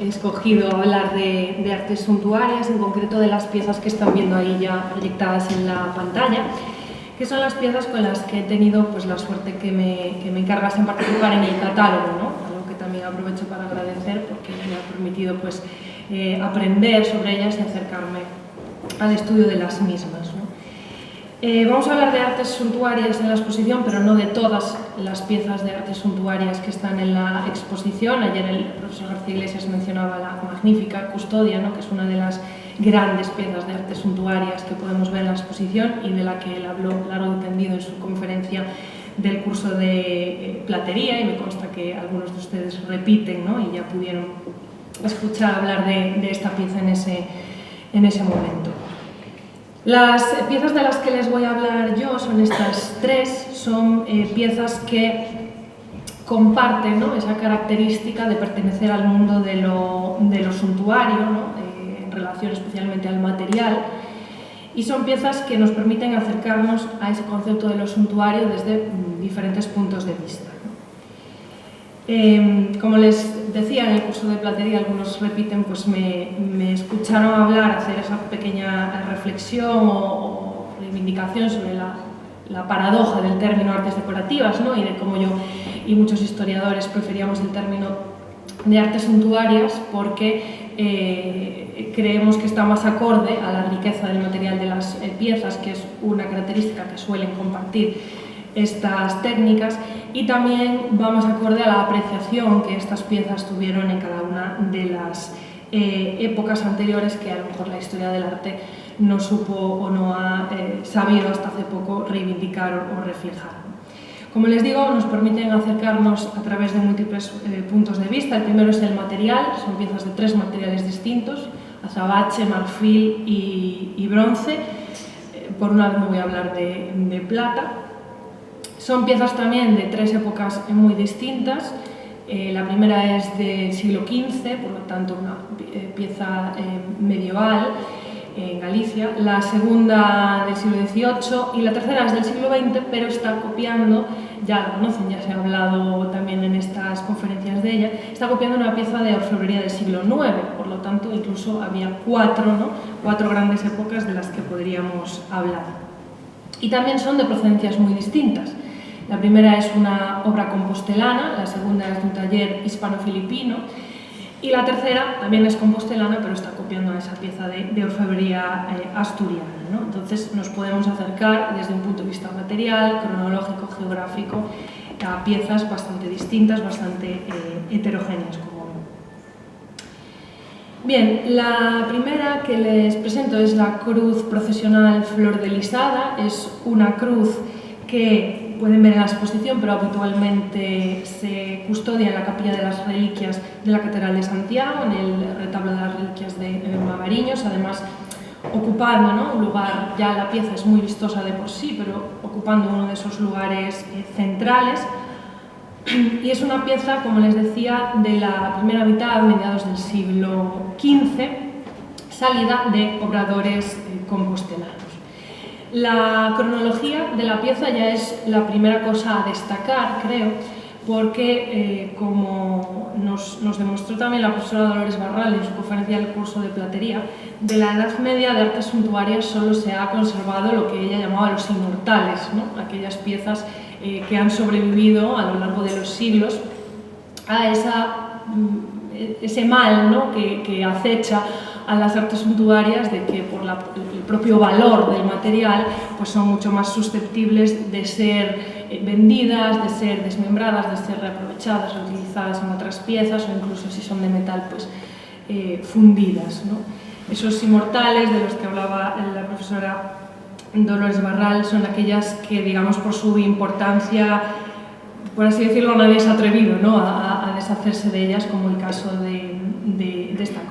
he escogido hablar de artes suntuarias, en concreto de las piezas que están viendo ahí ya proyectadas en la pantalla, que son las piezas con las que he tenido pues, la suerte que me encargasen participar en el catálogo, ¿no? Algo que también aprovecho para agradecer porque me ha permitido pues, aprender sobre ellas y acercarme al estudio de las mismas, ¿no? Vamos a hablar de artes suntuarias en la exposición, pero no de todas las piezas de artes suntuarias que están en la exposición. Ayer el profesor García Iglesias mencionaba la magnífica Custodia, ¿no? Que es una de las grandes piezas de artes suntuarias que podemos ver en la exposición y de la que él habló largo y tendido en su conferencia del curso de platería, y me consta que algunos de ustedes repiten, ¿no? Y ya pudieron escuchar hablar de esta pieza en ese momento. Las piezas de las que les voy a hablar yo son estas tres, son piezas que comparten, ¿no? Esa característica de pertenecer al mundo de lo suntuario, ¿no? En relación especialmente al material, y son piezas que nos permiten acercarnos a ese concepto de lo suntuario desde diferentes puntos de vista, ¿no? Como les decía en el curso de platería, algunos repiten, pues me escucharon hablar, hacer esa pequeña reflexión o reivindicación sobre la paradoja del término artes decorativas, ¿no? Y de cómo yo y muchos historiadores preferíamos el término de artes suntuarias porque creemos que está más acorde a la riqueza del material de las piezas, que es una característica que suelen compartir estas técnicas, y también va más acorde a la apreciación que estas piezas tuvieron en cada una de las épocas anteriores que a lo mejor la historia del arte no supo o no ha sabido hasta hace poco reivindicar o reflejar. Como les digo, nos permiten acercarnos a través de múltiples puntos de vista. El primero es el material, son piezas de tres materiales distintos: azabache, marfil y bronce. Por una vez me voy a hablar de plata. Son piezas también de tres épocas muy distintas. La primera es del siglo XV, por lo tanto una pieza medieval en Galicia. La segunda del siglo XVIII y la tercera es del siglo XX, pero está copiando, ya la conocen, ya se ha hablado también en estas conferencias de ella, está copiando una pieza de orfebrería del siglo IX, por lo tanto incluso había cuatro grandes épocas de las que podríamos hablar. Y también son de procedencias muy distintas. La primera es una obra compostelana, la segunda es de un taller hispano-filipino y la tercera también es compostelana, pero está copiando a esa pieza de orfebrería asturiana, ¿no? Entonces nos podemos acercar desde un punto de vista material, cronológico, geográfico, a piezas bastante distintas, bastante heterogéneas, como ven. Bien, la primera que les presento es la cruz procesional Flor de Lisada. Es una cruz que pueden ver en la exposición, pero habitualmente se custodia en la capilla de las reliquias de la Catedral de Santiago, en el retablo de las reliquias de Magariños, además ocupando, ¿no? un lugar, ya la pieza es muy vistosa de por sí, pero ocupando uno de esos lugares centrales. Y es una pieza, como les decía, de la primera mitad, mediados del siglo XV, salida de obradores compostelanos. La cronología de la pieza ya es la primera cosa a destacar, creo, porque como nos demostró también la profesora Dolores Barral en su conferencia del curso de platería, de la Edad Media de artes suntuarias solo se ha conservado lo que ella llamaba los inmortales, ¿no? Aquellas piezas que han sobrevivido a lo largo de los siglos a ese mal, ¿no? que acecha a las artes suntuarias, de que por el propio valor del material pues son mucho más susceptibles de ser vendidas, de ser desmembradas, de ser reaprovechadas, reutilizadas en otras piezas o incluso, si son de metal, pues fundidas, ¿no? Esos inmortales de los que hablaba la profesora Dolores Barral son aquellas que, digamos, por su importancia, por así decirlo, nadie se ha atrevido, ¿no? a deshacerse de ellas, como el caso de esta cruz.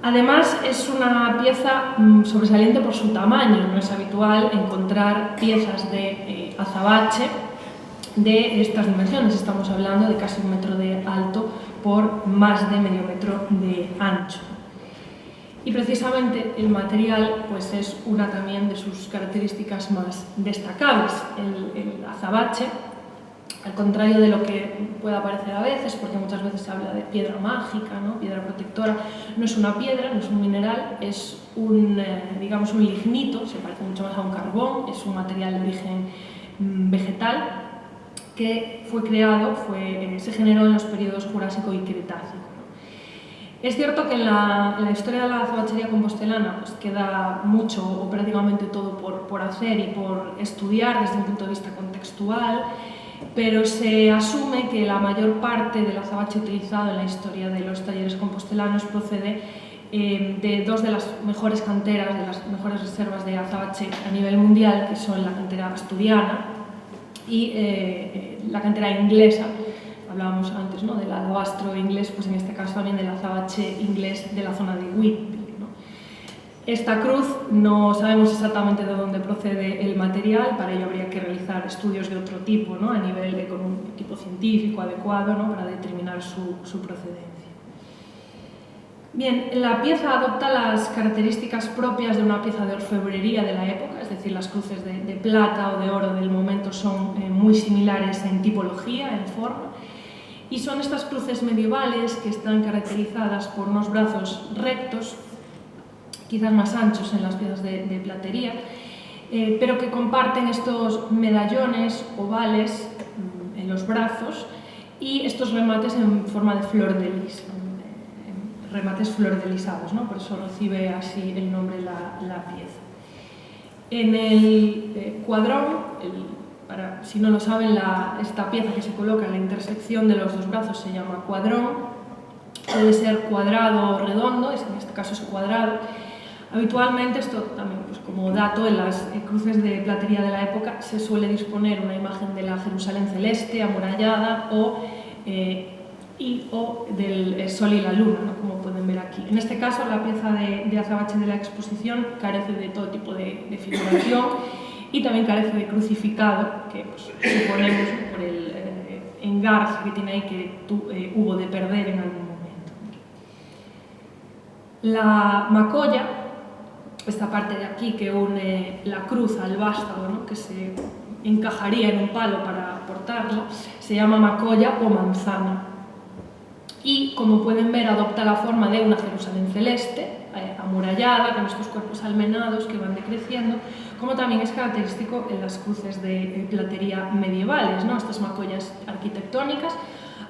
Además, es una pieza sobresaliente por su tamaño. No es habitual encontrar piezas de azabache de estas dimensiones. Estamos hablando de casi 1 metro de alto por más de medio metro de ancho. Y precisamente el material pues, es una también de sus características más destacables. El azabache al contrario de lo que pueda parecer a veces, porque muchas veces se habla de piedra mágica, ¿no? Piedra protectora, no es una piedra, no es un mineral, es digamos un lignito, se parece mucho más a un carbón, es un material de origen vegetal que fue creado, se generó en los periodos Jurásico y Cretácico. Es cierto que en la historia de la azabachería compostelana pues queda mucho o prácticamente todo por hacer y por estudiar desde un punto de vista contextual, pero se asume que la mayor parte del azabache utilizado en la historia de los talleres compostelanos procede de dos de las mejores canteras, de las mejores reservas de azabache a nivel mundial, que son la cantera asturiana y la cantera inglesa. Hablábamos antes, ¿no?, del alabastro inglés, pues en este caso también del azabache inglés de la zona de Whitby, ¿no? Esta cruz no sabemos exactamente de dónde procede el material, para ello habría que realizar estudios de otro tipo, ¿no?, a nivel con un equipo científico adecuado, ¿no?, para determinar su procedencia. Bien, la pieza adopta las características propias de una pieza de orfebrería de la época, es decir, las cruces de plata o de oro del momento son muy similares en tipología, en forma, y son estas cruces medievales que están caracterizadas por unos brazos rectos, quizás más anchos en las piezas de platería, pero que comparten estos medallones ovales en los brazos y estos remates en forma de flor de lis, remates flordelisados, ¿no? Por eso recibe así el nombre la pieza. En el cuadrón, si no lo saben, esta pieza que se coloca en la intersección de los dos brazos se llama cuadrón. Puede ser cuadrado o redondo, en este caso es cuadrado. Habitualmente, esto también pues, como dato, en las cruces de platería de la época se suele disponer una imagen de la Jerusalén celeste, amurallada, o del sol y la luna, ¿no?, como pueden ver aquí. En este caso, la pieza de azabache de la exposición carece de todo tipo de figuración y también carece de crucificado, que pues, suponemos por el engarce que tiene ahí que hubo de perder en algún momento. La macolla, esta parte de aquí que une la cruz al vástago, ¿no?, que se encajaría en un palo para portarla, se llama macolla o manzana. Y, como pueden ver, adopta la forma de una Jerusalén celeste, amurallada, con estos cuerpos almenados que van decreciendo, como también es característico en las cruces de platería medievales, ¿no?, estas macollas arquitectónicas.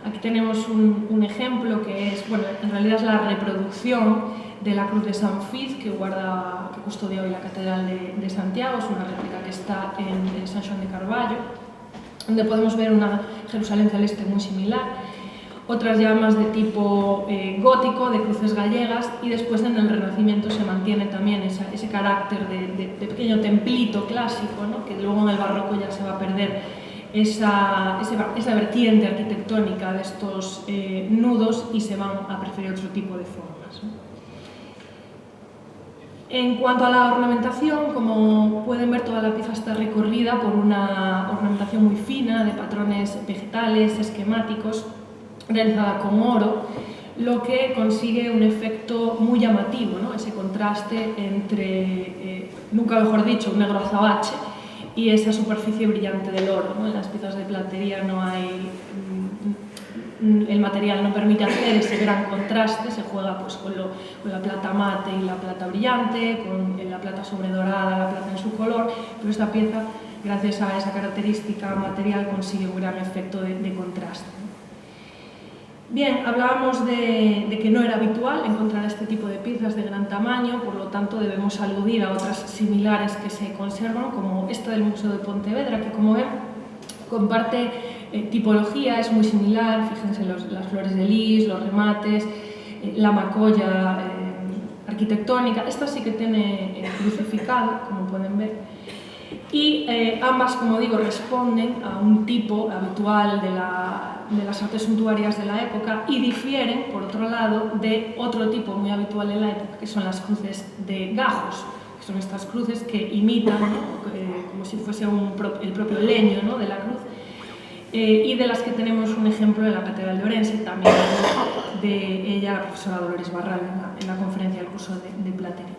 Aquí tenemos un ejemplo que es, bueno, en realidad es la reproducción de la cruz de San Fiz que custodia hoy la Catedral de Santiago, es una réplica que está en San Xoán de Carballo, donde podemos ver una Jerusalén celeste muy similar, otras ya más de tipo gótico, de cruces gallegas, y después en el Renacimiento se mantiene también ese carácter de pequeño templito clásico, ¿no?, que luego en el barroco ya se va a perder esa vertiente arquitectónica de estos nudos y se van a preferir otro tipo de formas, ¿no? En cuanto a la ornamentación, como pueden ver, toda la pieza está recorrida por una ornamentación muy fina de patrones vegetales, esquemáticos, realizada con oro, lo que consigue un efecto muy llamativo, ¿no?, ese contraste entre, nunca mejor dicho, un negro azabache y esa superficie brillante del oro, ¿no? En las piezas de platería no hay, el material no permite hacer ese gran contraste, se juega pues, con la plata mate y la plata brillante, con la plata sobredorada, la plata en su color, pero esta pieza, gracias a esa característica material, consigue un gran efecto de contraste. Bien, hablábamos de que no era habitual encontrar este tipo de piezas de gran tamaño, por lo tanto debemos aludir a otras similares que se conservan, como esta del Museo de Pontevedra, que como ven comparte tipología, es muy similar, fíjense las flores de lis, los remates, la macolla arquitectónica, esta sí que tiene crucificado, como pueden ver, y ambas, como digo, responden a un tipo habitual de las artes suntuarias de la época y difieren, por otro lado, de otro tipo muy habitual en la época, que son las cruces de gajos, que son estas cruces que imitan, como si fuese el propio leño, ¿no?, de la cruz, y de las que tenemos un ejemplo en la Catedral de Orense, también de ella la profesora Dolores Barral en la conferencia del curso de platería.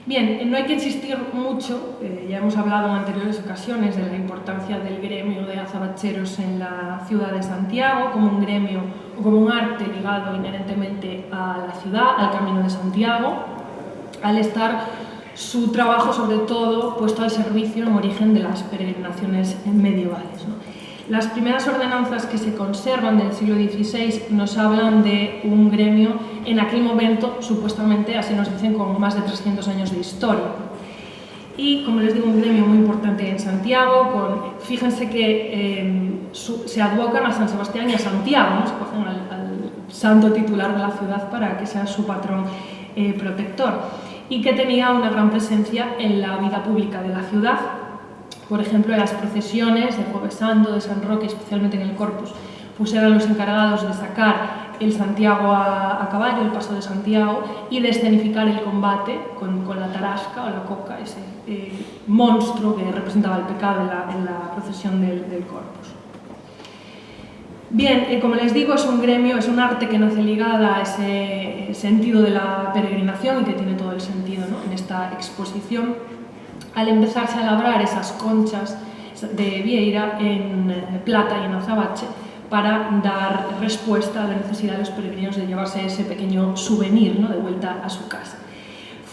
Bien, no hay que insistir mucho, ya hemos hablado en anteriores ocasiones de la importancia del gremio de azabacheros en la ciudad de Santiago, como un gremio o como un arte ligado inherentemente a la ciudad, al Camino de Santiago, al estar su trabajo sobre todo puesto al servicio en origen de las peregrinaciones medievales, ¿no? Las primeras ordenanzas que se conservan del siglo XVI nos hablan de un gremio en aquel momento, supuestamente, así nos dicen, con más de 300 años de historia. Y, como les digo, un gremio muy importante en Santiago, fíjense que se advocan a San Sebastián y a Santiago, ¿no? Se cogen al santo titular de la ciudad para que sea su patrón protector, y que tenía una gran presencia en la vida pública de la ciudad. Por ejemplo, en las procesiones de Jueves Santo, de San Roque, especialmente en el Corpus, pues eran los encargados de sacar el Santiago a caballo, el paso de Santiago, y de escenificar el combate con la tarasca o la coca, ese monstruo que representaba el pecado en la procesión del Corpus. Bien, como les digo, es un gremio, es un arte que nace ligada a ese sentido de la peregrinación y que tiene todo el sentido, ¿no?, en esta exposición. Al empezarse a labrar esas conchas de vieira en plata y en azabache para dar respuesta a la necesidad de los peregrinos de llevarse ese pequeño souvenir, ¿no?, de vuelta a su casa.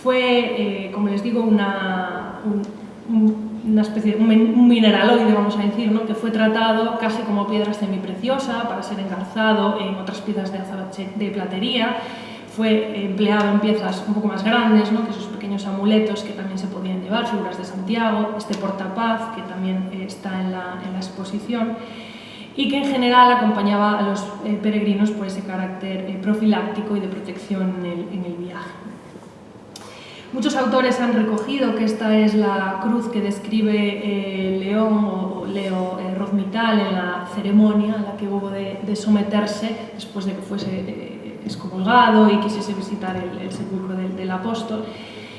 Fue, como les digo, una especie de un mineraloide, vamos a decir, ¿no?, que fue tratado casi como piedra semipreciosa para ser engarzado en otras piezas de azabache de platería. Fue empleado en piezas un poco más grandes, ¿no?, que esos pequeños amuletos que también se podían llevar, figuras de Santiago, este portapaz que también está en la exposición, y que en general acompañaba a los peregrinos por ese carácter profiláctico y de protección en el viaje. Muchos autores han recogido que esta es la cruz que describe León o Leo Rozmital en la ceremonia a la que hubo de someterse después de que fuese excomulgado y quisiese visitar el sepulcro del apóstol,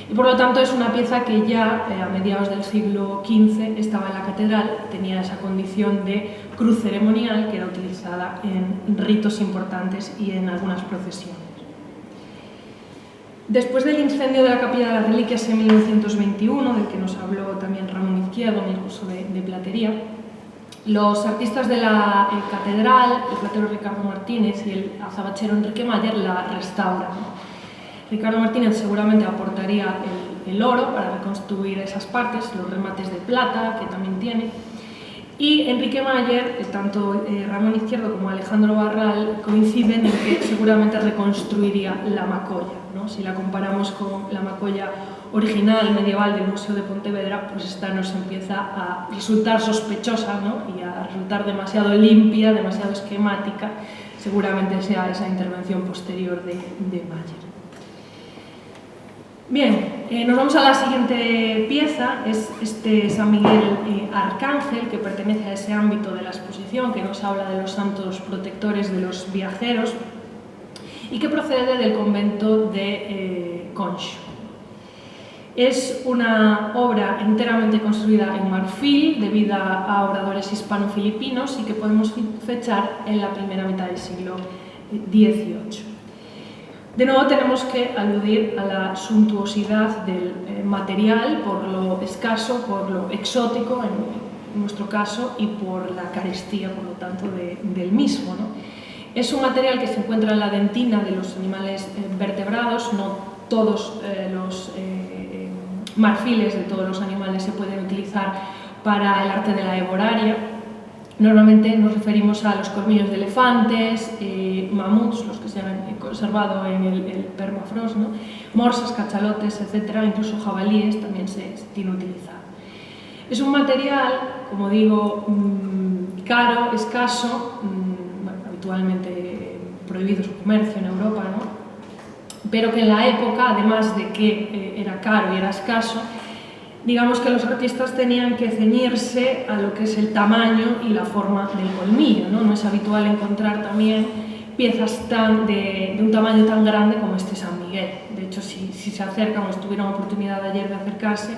y por lo tanto es una pieza que ya a mediados del siglo XV estaba en la catedral, tenía esa condición de cruz ceremonial que era utilizada en ritos importantes y en algunas procesiones. Después del incendio de la Capilla de las Reliquias en 1921, del que nos habló también Ramón Izquierdo en el curso de platería, los artistas de la catedral, el platero Ricardo Martínez y el azabachero Enrique Mayer, la restauran. Ricardo Martínez seguramente aportaría el oro para reconstruir esas partes, los remates de plata que también tiene, y Enrique Mayer, tanto Ramón Izquierdo como Alejandro Barral coinciden en que seguramente reconstruiría la macolla, ¿no? Si la comparamos con la macolla original medieval del Museo de Pontevedra, pues esta nos empieza a resultar sospechosa, ¿no?, y a resultar demasiado limpia, demasiado esquemática. Seguramente sea esa intervención posterior de Mayer. Bien, nos vamos a la siguiente pieza, es este San Miguel Arcángel, que pertenece a ese ámbito de la exposición que nos habla de los santos protectores de los viajeros y que procede del convento de Concho. Es una obra enteramente construida en marfil, debida a oradores hispano-filipinos y que podemos fechar en la primera mitad del siglo XVIII. De nuevo tenemos que aludir a la suntuosidad del material, por lo escaso, por lo exótico en nuestro caso y por la carestía, por lo tanto, del mismo, ¿no? Es un material que se encuentra en la dentina de los animales vertebrados, no todos los marfiles de todos los animales se pueden utilizar para el arte de la herbolaria. Normalmente nos referimos a los colmillos de elefantes, mamuts, los que se han conservado en el permafrost, ¿no?, morsas, cachalotes, etc., incluso jabalíes también se tiene utilizado. Es un material, como digo, caro, escaso, bueno, habitualmente prohibido su comercio en Europa, ¿no?, pero que en la época, además de que era caro y era escaso, digamos que los artistas tenían que ceñirse a lo que es el tamaño y la forma del colmillo, ¿no? No es habitual encontrar también piezas de un tamaño tan grande como este San Miguel. De hecho, si se acercan o tuvieron oportunidad ayer de acercarse,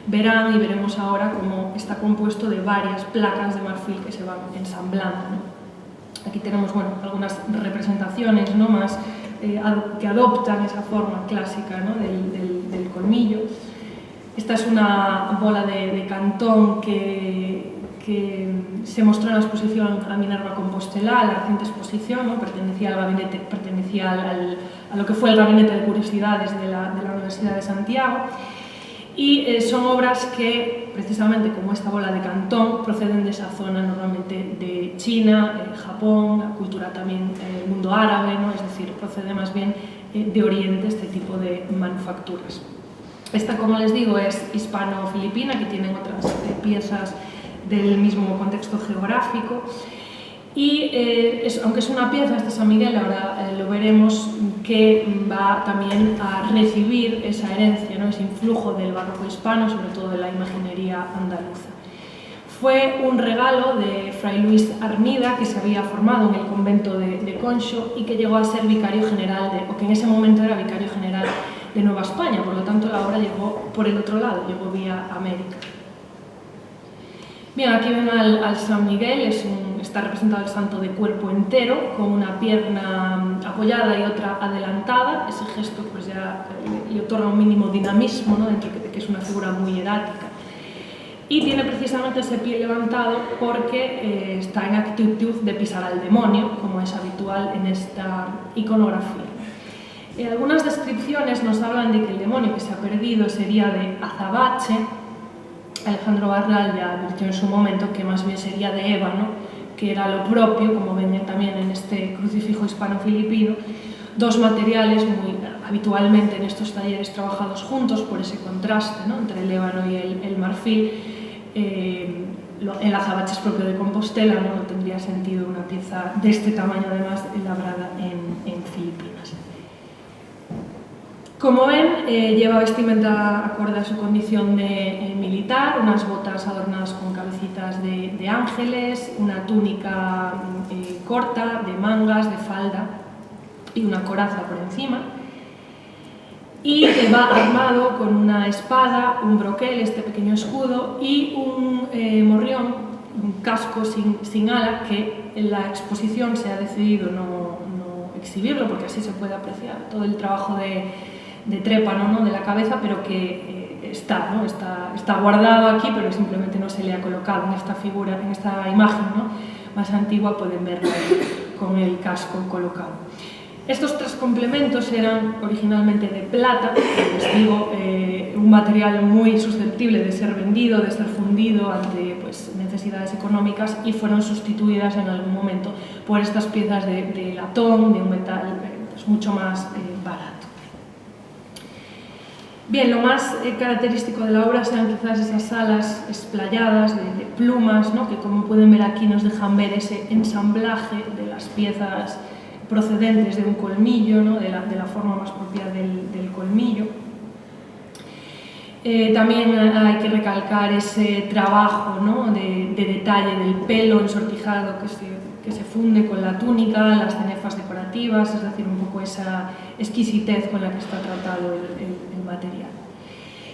verán y veremos ahora cómo está compuesto de varias placas de marfil que se van ensamblando, ¿no? Aquí tenemos, bueno, algunas representaciones, ¿no?, más que adoptan esa forma clásica, ¿no?, del del colmillo. Esta es una bola de cantón que se mostró en la exposición a Minerva Compostelá, la reciente exposición, ¿no? pertenecía a lo que fue el Gabinete de Curiosidades de la Universidad de Santiago, y son obras que, precisamente como esta bola de cantón, proceden de esa zona, normalmente de China, Japón, la cultura también del mundo árabe, ¿no? Es decir, procede más bien de Oriente este tipo de manufacturas. Esta, como les digo, es hispano-filipina, que tienen otras piezas del mismo contexto geográfico, y aunque es una pieza, este San Miguel, ahora lo veremos, que va también a recibir esa herencia, ¿no? Ese influjo del barroco hispano, sobre todo de la imaginería andaluza. Fue un regalo de Fray Luis Armida, que se había formado en el convento de Conxo y que llegó a ser vicario general, o que en ese momento era vicario general de Nueva España, por lo tanto la obra llegó por el otro lado, llegó vía América. Bien, aquí ven al San Miguel, está representado el santo de cuerpo entero, con una pierna apoyada y otra adelantada. Ese gesto pues ya le otorga un mínimo dinamismo, ¿no? Dentro de que es una figura muy hierática. Y tiene precisamente ese pie levantado porque está en actitud de pisar al demonio, como es habitual en esta iconografía. Algunas descripciones nos hablan de que el demonio que se ha perdido sería de azabache. Alejandro Barral ya advirtió en su momento que más bien sería de ébano, que era lo propio, como ven también en este crucifijo hispano-filipino, dos materiales muy habitualmente en estos talleres trabajados juntos por ese contraste, ¿no? Entre el ébano y el marfil. El azabache es propio de Compostela, ¿no? No tendría sentido una pieza de este tamaño, además labrada en Filipinas. Como ven, lleva vestimenta acorde a su condición de militar, unas botas adornadas con cabecitas de ángeles, una túnica corta, de mangas, de falda y una coraza por encima. Y va armado con una espada, un broquel, este pequeño escudo, y un morrión, un casco sin ala, que en la exposición se ha decidido no exhibirlo, porque así se puede apreciar todo el trabajo de trépano, ¿no? De la cabeza, pero que está guardado aquí, pero simplemente no se le ha colocado en esta figura, en esta imagen, ¿no? Más antigua, pueden verlo con el casco colocado. Estos tres complementos eran originalmente de plata, les digo, un material muy susceptible de ser vendido, de ser fundido ante pues, necesidades económicas, y fueron sustituidas en algún momento por estas piezas de latón, de un metal pues, mucho más barato. Bien, lo más característico de la obra sean quizás esas alas esplayadas de plumas, ¿no? Que como pueden ver aquí nos dejan ver ese ensamblaje de las piezas procedentes de un colmillo, ¿no? de la forma más propia del colmillo. También hay que recalcar ese trabajo, ¿no? de detalle del pelo ensortijado que se funde con la túnica, las cenefas decorativas, es decir, un poco esa exquisitez con la que está tratado el material.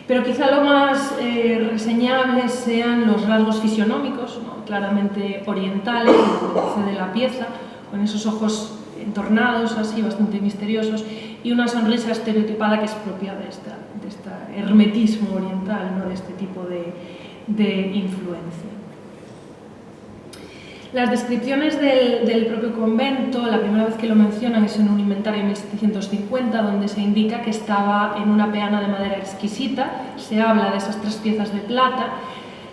Pero quizá lo más reseñable sean los rasgos fisionómicos, ¿no? Claramente orientales, de la pieza, con esos ojos entornados, así bastante misteriosos, y una sonrisa estereotipada que es propia de este hermetismo oriental, ¿no? De este tipo de influencia. Las descripciones del propio convento, la primera vez que lo mencionan es en un inventario en 1750, donde se indica que estaba en una peana de madera exquisita, se habla de esas tres piezas de plata,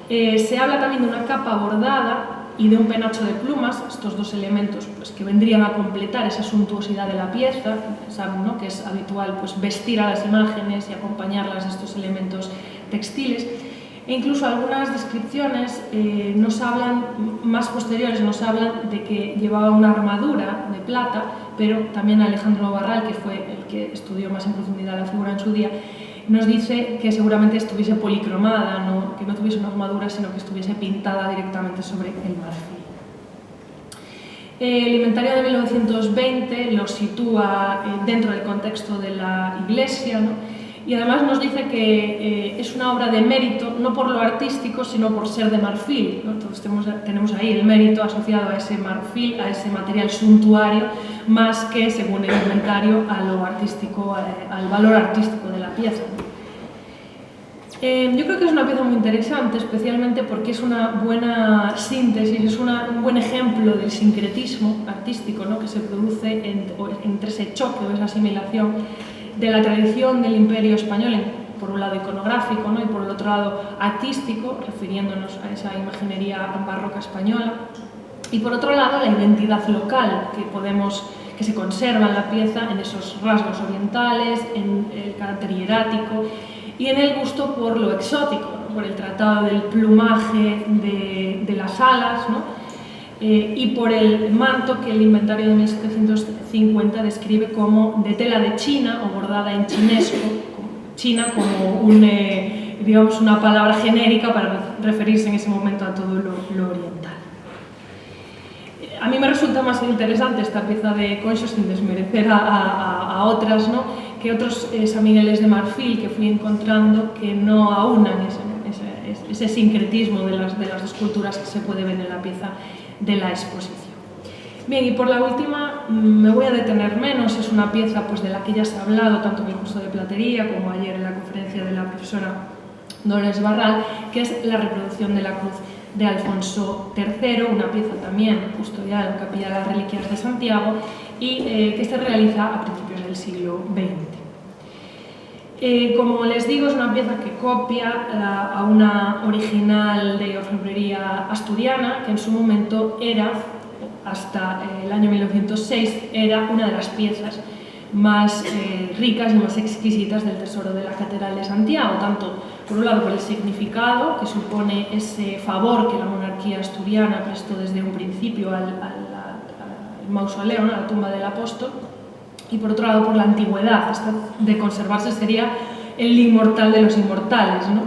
se habla también de una capa bordada y de un penacho de plumas, estos dos elementos pues, que vendrían a completar esa suntuosidad de la pieza. Saben, ¿no? Que es habitual pues, vestir a las imágenes y acompañarlas de estos elementos textiles. E incluso algunas descripciones nos hablan, más posteriores, nos hablan de que llevaba una armadura de plata, pero también Alejandro Barral, que fue el que estudió más en profundidad la figura en su día, nos dice que seguramente estuviese policromada, ¿no? Que no tuviese una armadura, sino que estuviese pintada directamente sobre el marfil. El inventario de 1920 lo sitúa dentro del contexto de la iglesia, ¿no? Y además nos dice que es una obra de mérito, no por lo artístico, sino por ser de marfil, ¿no? Entonces tenemos ahí el mérito asociado a ese marfil, a ese material suntuario, más que, según el inventario, a lo artístico, al valor artístico de la pieza. Yo creo que es una pieza muy interesante, especialmente porque es una buena síntesis, es un buen ejemplo del sincretismo artístico, ¿no?, que se produce entre ese choque o esa asimilación de la tradición del Imperio español, por un lado iconográfico, ¿no?, y por el otro lado artístico, refiriéndonos a esa imaginería barroca española, y por otro lado la identidad local que se conserva en la pieza, en esos rasgos orientales, en el carácter hierático y en el gusto por lo exótico, ¿no?, por el tratado del plumaje de las alas, ¿no?, y por el manto que el inventario de 1750 describe como de tela de China o bordada en chinesco, China como digamos, una palabra genérica para referirse en ese momento a todo lo oriental. A mí me resulta más interesante esta pieza de Conxo, sin desmerecer a otras, ¿no?, que otros San Migueles de marfil que fui encontrando que no aunan ese sincretismo de las dos culturas que se puede ver en la pieza de la exposición. Bien, y por la última me voy a detener menos, es una pieza pues, de la que ya se ha hablado tanto en el curso de platería como ayer en la conferencia de la profesora Dolores Barral, que es la reproducción de la cruz de Alfonso III, una pieza también custodiada en la Capilla de las Reliquias de Santiago y que se realiza a principios del siglo XX. Como les digo, es una pieza que copia a una original de orfebrería asturiana, que en su momento era, hasta el año 1906, era una de las piezas más ricas y más exquisitas del tesoro de la Catedral de Santiago, tanto por un lado por el significado que supone ese favor que la monarquía asturiana prestó desde un principio al mausoleo, ¿no?, a la tumba del apóstol, y por otro lado por la antigüedad. Esta de conservarse sería el inmortal de los inmortales, ¿no?,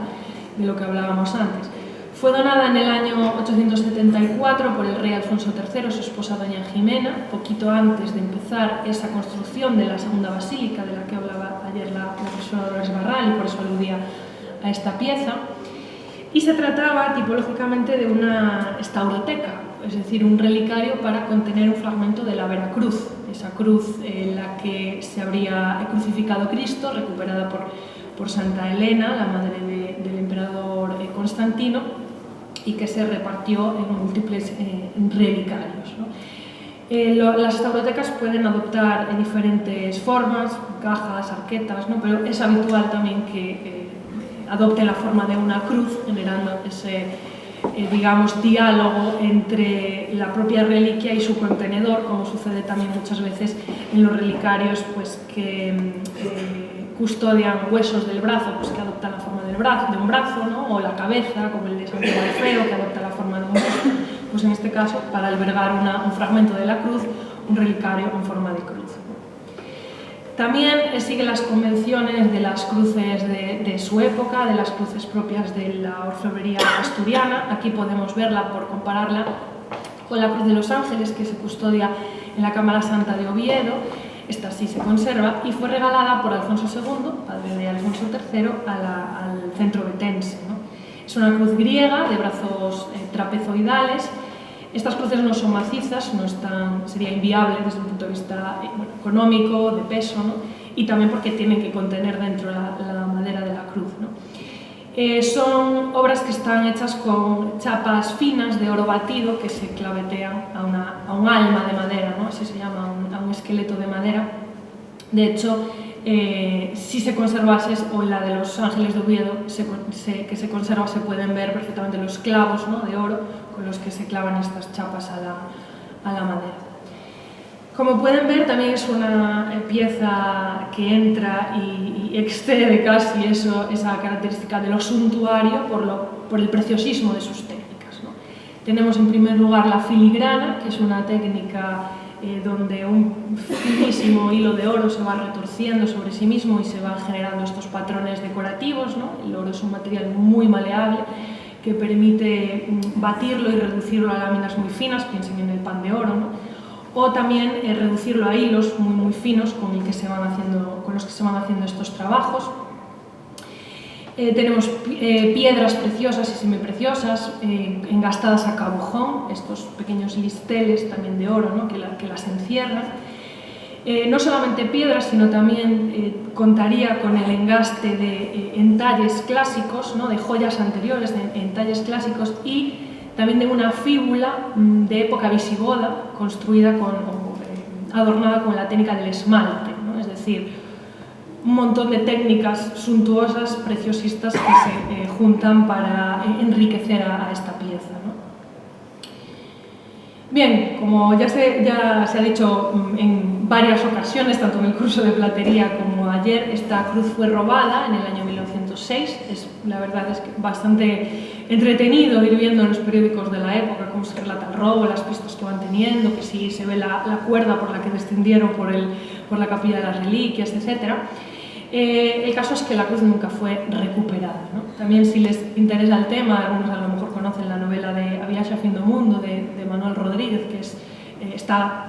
de lo que hablábamos antes. Fue donada en el año 874 por el rey Alfonso III, su esposa doña Jimena, poquito antes de empezar esa construcción de la segunda basílica de la que hablaba ayer la profesora Dolores Barral, y por eso aludía a esta pieza. Y se trataba tipológicamente de una stauroteca, es decir, un relicario para contener un fragmento de la Veracruz, esa cruz en la que se habría crucificado Cristo, recuperada por Santa Elena, la madre del emperador Constantino, y que se repartió en múltiples relicarios, ¿no? Las staurotecas pueden adoptar diferentes formas, cajas, arquetas, ¿no?, pero es habitual también que adopte la forma de una cruz, generando ese digamos, diálogo entre la propia reliquia y su contenedor, como sucede también muchas veces en los relicarios pues, que custodian huesos del brazo, pues, que adoptan la forma de un brazo, ¿no?, o la cabeza, como el de Santiago Alfeo, que adopta la forma de un busto. Pues en este caso, para albergar un fragmento de la cruz, un relicario en forma de cruz. También sigue las convenciones de las cruces de su época, de las cruces propias de la orfebrería asturiana. Aquí podemos verla por compararla con la Cruz de los Ángeles, que se custodia en la Cámara Santa de Oviedo. Esta sí se conserva y fue regalada por Alfonso II, padre de Alfonso III, al centro betense, ¿no? Es una cruz griega de brazos trapezoidales. Estas cruces no son macizas, sería inviable desde un punto de vista económico, de peso, ¿no?, y también porque tienen que contener dentro la madera de la cruz, ¿no? Son obras que están hechas con chapas finas de oro batido que se clavetean a un alma de madera, ¿no?, así se llama, a un esqueleto de madera. De hecho, si se conservase, o en la de los Ángeles de Oviedo que se conserva, se pueden ver perfectamente los clavos, ¿no?, de oro con los que se clavan estas chapas a la madera. Como pueden ver, también es una pieza que entra y excede casi esa característica de lo suntuario por el preciosismo de sus técnicas, ¿no? Tenemos en primer lugar la filigrana, que es una técnica donde un finísimo hilo de oro se va retorciendo sobre sí mismo y se van generando estos patrones decorativos, ¿no? El oro es un material muy maleable que permite batirlo y reducirlo a láminas muy finas, piensen en el pan de oro, ¿no?, o también reducirlo a hilos muy, muy finos con los que se van haciendo estos trabajos. Tenemos piedras preciosas y semipreciosas engastadas a cabujón, estos pequeños listeles también de oro, ¿no?, que las encierran. No solamente piedras, sino también contaría con el engaste de entalles clásicos, ¿no?, de joyas anteriores, de entalles clásicos, y también de una fíbula de época visigoda, construida adornada con la técnica del esmalte, ¿no? Es decir, un montón de técnicas suntuosas, preciosistas, que se juntan para enriquecer a esta pieza, ¿no? Bien, como ya se ha dicho en varias ocasiones, tanto en el curso de platería como ayer, esta cruz fue robada en el año 1906. La verdad es que bastante entretenido ir viendo en los periódicos de la época cómo se relata el robo, las pistas que van teniendo, que sí se ve la cuerda por la que descendieron por la capilla de las reliquias, etc. El caso es que la cruz nunca fue recuperada, ¿no? También, si les interesa el tema, algunos a lo mejor conocen la novela de A viaxe a fin do mundo de Manuel Rodríguez, que está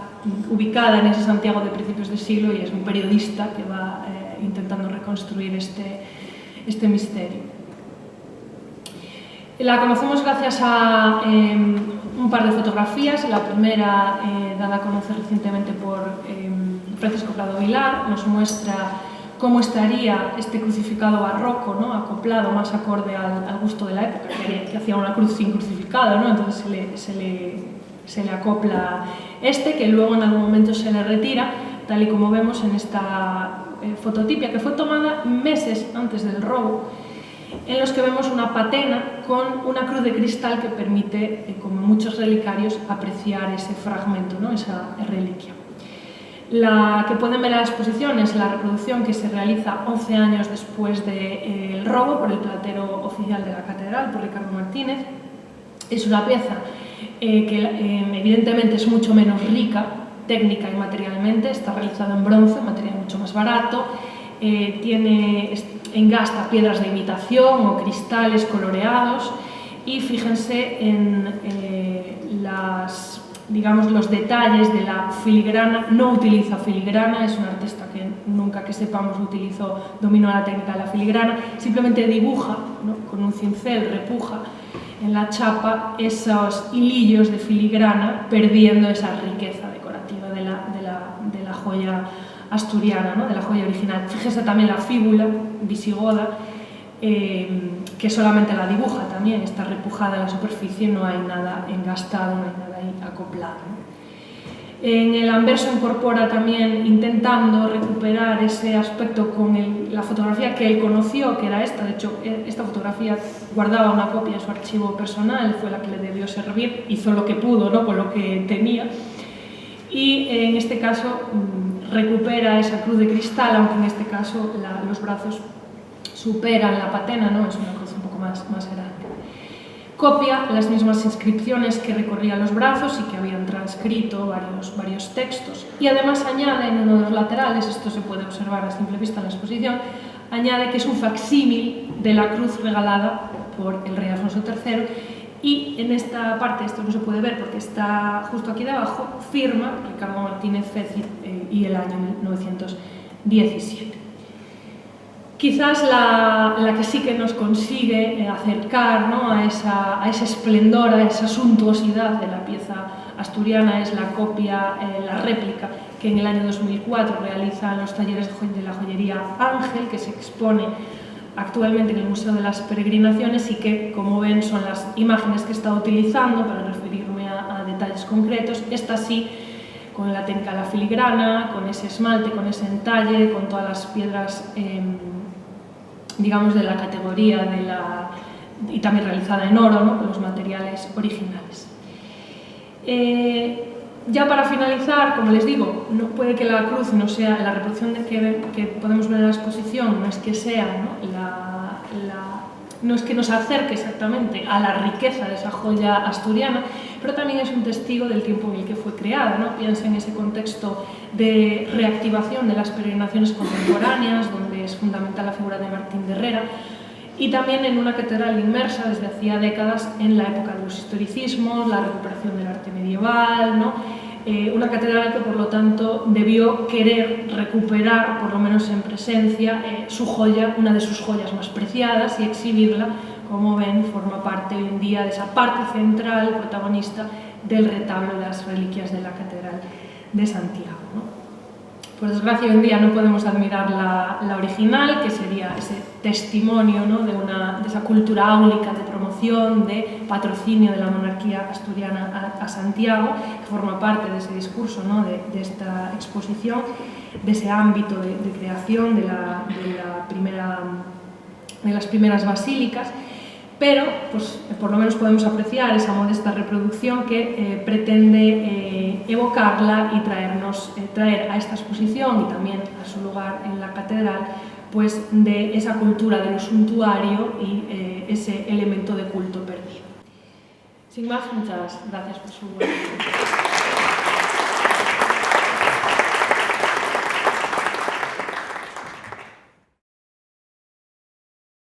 ubicada en ese Santiago de principios de siglo, y es un periodista que va intentando reconstruir este misterio. La conocemos gracias a un par de fotografías. La primera, dada a conocer recientemente por Francisco Prado Vilar, nos muestra cómo estaría este crucificado barroco, ¿no?, acoplado, más acorde al gusto de la época, que hacía una cruz sin crucificado, ¿no? Entonces se le acopla que luego en algún momento se le retira, tal y como vemos en esta fototipia, que fue tomada meses antes del robo, en los que vemos una patena con una cruz de cristal que permite, como muchos relicarios, apreciar ese fragmento, ¿no?, esa reliquia. La que pueden ver en la exposición es la reproducción que se realiza 11 años después del robo por el platero oficial de la catedral, por Ricardo Martínez. Es una pieza que evidentemente es mucho menos rica técnica y materialmente, está realizada en bronce, material mucho más barato, engasta piedras de imitación o cristales coloreados, y fíjense en los detalles de la filigrana. No utiliza filigrana, es un artista que nunca, que sepamos, dominó la técnica de la filigrana, simplemente dibuja, ¿no?, con un cincel, repuja en la chapa esos hilillos de filigrana, perdiendo esa riqueza decorativa de la joya asturiana, ¿no?, de la joya original. Fíjese también la fíbula visigoda, que solamente la dibuja, también está repujada en la superficie, no hay nada engastado, no hay nada ahí acoplado, ¿no? En el anverso incorpora también, intentando recuperar ese aspecto con la fotografía que él conoció, que era esta. De hecho, esta fotografía guardaba una copia en su archivo personal, fue la que le debió servir, hizo lo que pudo, ¿no?, con lo que tenía, y en este caso recupera esa cruz de cristal, aunque en este caso los brazos superan la patena, ¿no?, es una cruz un poco más grande. Copia las mismas inscripciones que recorrían los brazos y que habían transcrito varios textos, y además añade en uno de los laterales, esto se puede observar a simple vista en la exposición, añade que es un facsímil de la cruz regalada por el rey Alfonso III, y en esta parte, esto no se puede ver porque está justo aquí debajo, firma Ricardo Martínez Feci y el año 1917. Quizás la que sí que nos consigue acercar, ¿no?, a ese esplendor, a esa suntuosidad de la pieza asturiana es la copia, la réplica que en el año 2004 realizan los talleres de la joyería Ángel, que se expone actualmente en el Museo de las Peregrinaciones, y que, como ven, son las imágenes que he estado utilizando para referirme a detalles concretos. Esta sí, con la técnica de la filigrana, con ese esmalte, con ese entalle, con todas las piedras digamos de la categoría y también realizada en oro, ¿no?, con los materiales originales. Ya para finalizar, como les digo, puede que la cruz no sea la reproducción que podemos ver en la exposición, no es que sea, no es que nos acerque exactamente a la riqueza de esa joya asturiana, pero también es un testigo del tiempo en el que fue creada, ¿no? Piensa en ese contexto de reactivación de las peregrinaciones contemporáneas, donde es fundamental la figura de Martín de Herrera, y también en una catedral inmersa desde hacía décadas en la época de los historicismos, la recuperación del arte medieval, ¿no? Una catedral que, por lo tanto, debió querer recuperar, por lo menos en presencia, su joya, una de sus joyas más preciadas, y exhibirla. Como ven, forma parte hoy en día de esa parte central, protagonista del retablo de las reliquias de la Catedral de Santiago, ¿no? por desgracia hoy en día no podemos admirar la original, que sería ese testimonio, ¿no?, de esa cultura áulica de promoción, de patrocinio de la monarquía asturiana a Santiago, que forma parte de ese discurso, ¿no?, de esta exposición, de ese ámbito de creación de las primeras basílicas. Pero, pues, por lo menos podemos apreciar esa modesta reproducción que pretende evocarla y traer a esta exposición y también a su lugar en la catedral, pues, de esa cultura de lo suntuario y ese elemento de culto perdido. Sin más, muchas gracias por su atención.